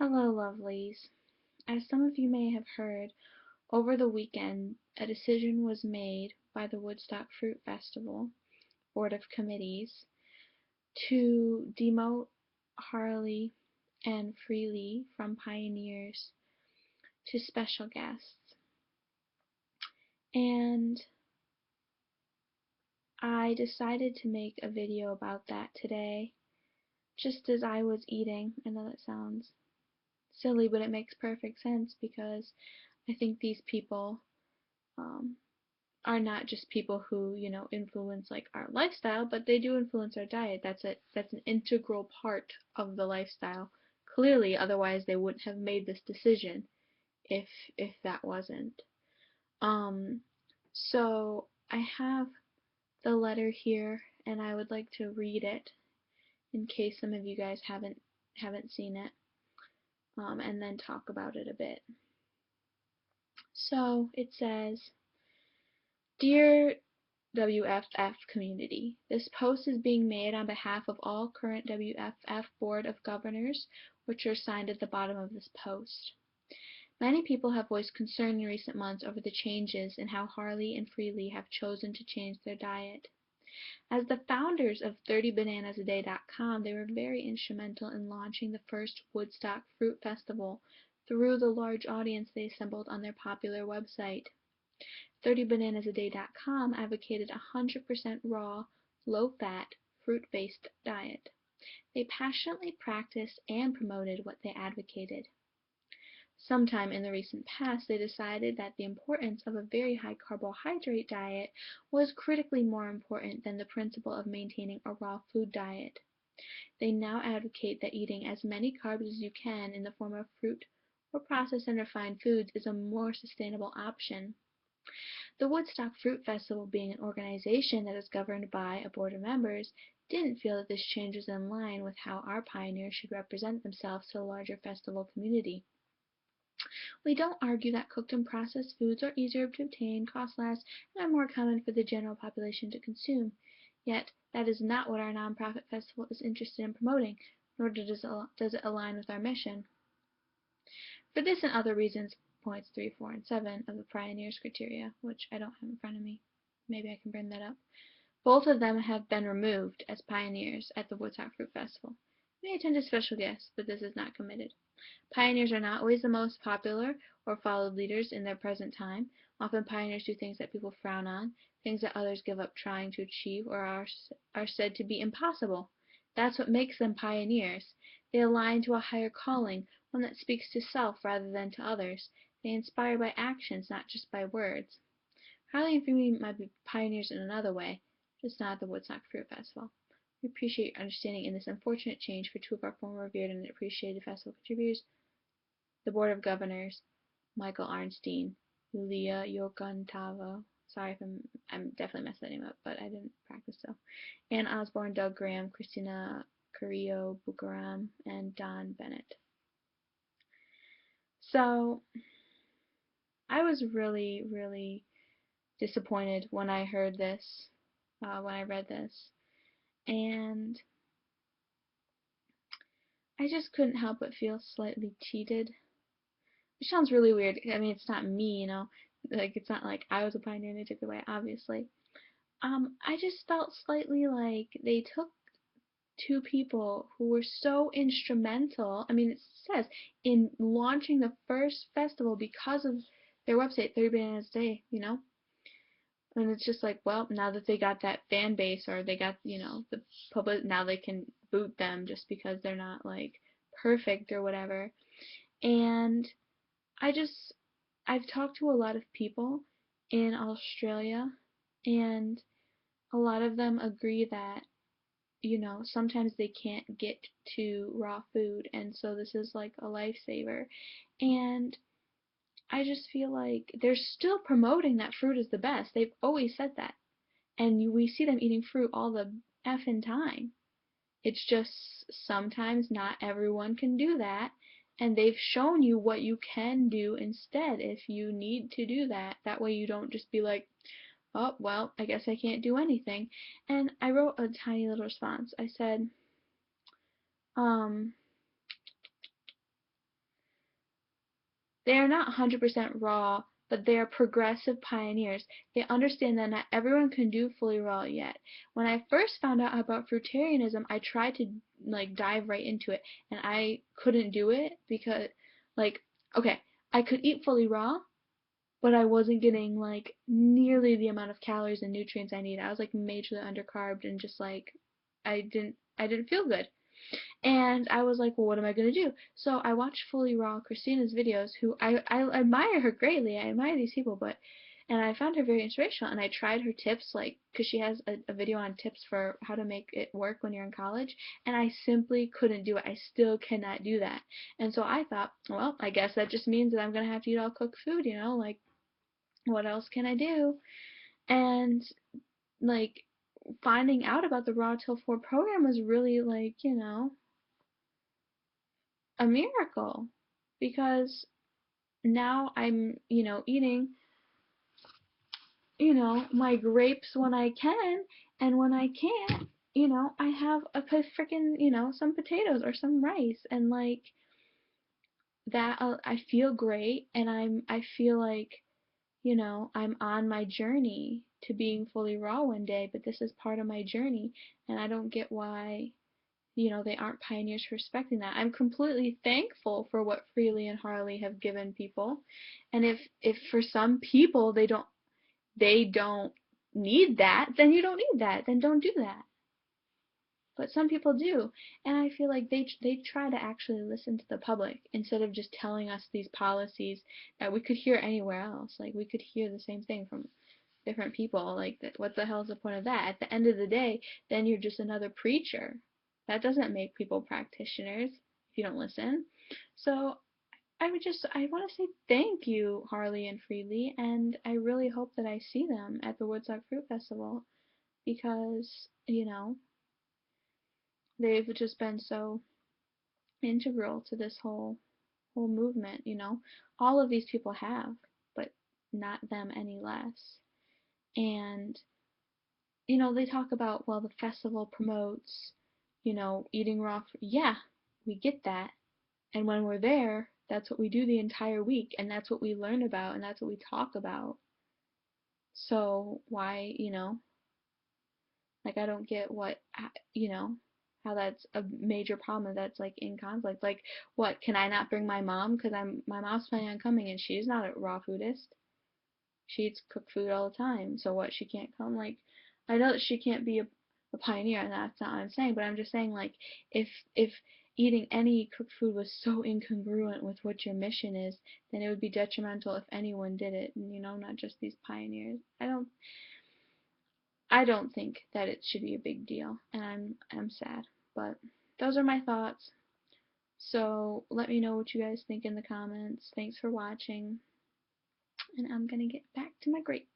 Hello, lovelies. As some of you may have heard, over the weekend a decision was made by the Woodstock Fruit Festival Board of Committees to demote Harley and Freelee from pioneers to special guests. And I decided to make a video about that today, just as I was eating. I know that sounds silly, but it makes perfect sense because I think these people um, are not just people who, influence like our lifestyle, but they do influence our diet. That's an integral part of the lifestyle. Clearly, otherwise they wouldn't have made this decision if that wasn't. Um so I have the letter here and I would like to read it in case some of you guys haven't seen it, and then talk about it a bit. So it says, "Dear WFF community, this post is being made on behalf of all current WFF Board of Governors, which are signed at the bottom of this post. Many people have voiced concern in recent months over the changes in how Harley and Freelee have chosen to change their diet. As the founders of 30bananasaday.com, they were very instrumental in launching the first Woodstock Fruit Festival through the large audience they assembled on their popular website. 30bananasaday.com advocated a 100% raw, low-fat, fruit-based diet. They passionately practiced and promoted what they advocated. Sometime in the recent past, they decided that the importance of a very high carbohydrate diet was critically more important than the principle of maintaining a raw food diet. They now advocate that eating as many carbs as you can in the form of fruit or processed and refined foods is a more sustainable option. The Woodstock Fruit Festival, being an organization that is governed by a board of members, didn't feel that this change was in line with how our pioneers should represent themselves to the larger festival community. We don't argue that cooked and processed foods are easier to obtain, cost less, and are more common for the general population to consume. Yet, that is not what our nonprofit festival is interested in promoting, nor does it align with our mission. For this and other reasons, points 3, 4, and 7 of the Pioneers criteria, which I don't have in front of me. Maybe I can bring that up. Both of them have been removed as pioneers at the Woodstock Fruit Festival. May attend as special guests, but this is not committed. Pioneers are not always the most popular or followed leaders in their present time. Often pioneers do things that people frown on, things that others give up trying to achieve or are said to be impossible. That's what makes them pioneers. They align to a higher calling, one that speaks to self rather than to others. They inspire by actions, not just by words. Harley and Freelee might be pioneers in another way, just not at the Woodstock Fruit Festival. We appreciate your understanding in this unfortunate change for two of our former revered and appreciated festival contributors, the Board of Governors, Michael Arnstein, Yulia Yokontavo, sorry if I'm definitely messing that name up, but I didn't practice so, Ann Osborne, Doug Graham, Christina Carrillo Bucaram, and Don Bennett. So, I was really, really disappointed when I heard this, when I read this, and I just couldn't help but feel slightly cheated. Which sounds really weird. I mean, it's not me, like it's not like I was a pioneer and they took it away, obviously. I just felt slightly like they took two people who were so instrumental. I mean, it says in launching the first festival because of their website, 30 Bananas a Day, And it's just like, well, now that they got that fan base or they got, the public, now they can boot them just because they're not like perfect or whatever. And I've talked to a lot of people in Australia, and a lot of them agree that, sometimes they can't get to raw food, and so this is like a lifesaver. And I just feel like they're still promoting that fruit is the best. They've always said that. And we see them eating fruit all the effing time. It's just sometimes not everyone can do that, and they've shown you what you can do instead if you need to do that. That way you don't just be like, oh, well, I guess I can't do anything. And I wrote a tiny little response. I said, um, They are not 100% raw, but they are progressive pioneers. They understand that not everyone can do fully raw yet. When I first found out about fruitarianism, I tried to like dive right into it, and I couldn't do it because like okay, I could eat fully raw, but I wasn't getting like nearly the amount of calories and nutrients I need. I was like majorly undercarbed and just like I didn't feel good. And I was like, well, what am I going to do? So I watched Fully Raw, Christina's videos, who I admire her greatly. I admire these people, and I found her very inspirational. And I tried her tips, like, because she has a video on tips for how to make it work when you're in college. And I simply couldn't do it. I still cannot do that. And so I thought, well, I guess that just means that I'm going to have to eat all cooked food, like, what else can I do? And, like, finding out about the Raw Till 4 program was really, like, a miracle because now I'm, eating, my grapes when I can, and when I can't, I have a freaking, some potatoes or some rice, and like that, I feel great, and I feel like, I'm on my journey to being fully raw one day, but this is part of my journey, and I don't get why they aren't pioneers for respecting that. I'm completely thankful for what Freelee and Harley have given people. And if for some people they don't need that, then you don't need that. Then don't do that. But some people do. And I feel like they try to actually listen to the public instead of just telling us these policies that we could hear anywhere else. Like we could hear the same thing from different people. Like what the hell is the point of that? At the end of the day, then you're just another preacher. That doesn't make people practitioners if you don't listen. So I want to say thank you, Harley and Freelee, and I really hope that I see them at the Woodstock Fruit Festival because, they've just been so integral to this whole movement, All of these people have, but not them any less. And they talk about, well, the festival promotes, eating raw fruit. Yeah, we get that. And when we're there, that's what we do the entire week, and that's what we learn about, and that's what we talk about. So why, like I don't get how that's a major problem that's like in conflict. Like, what, can I not bring my mom? Because my mom's planning on coming, and she's not a raw foodist. She eats cooked food all the time. So what? She can't come? Like, I know that she can't be a pioneer, and that's not what I'm saying. But I'm just saying, like, if eating any cooked food was so incongruent with what your mission is, then it would be detrimental if anyone did it, and not just these pioneers. I don't think that it should be a big deal, and I'm sad. But those are my thoughts. So let me know what you guys think in the comments. Thanks for watching, and I'm gonna get back to my grapes.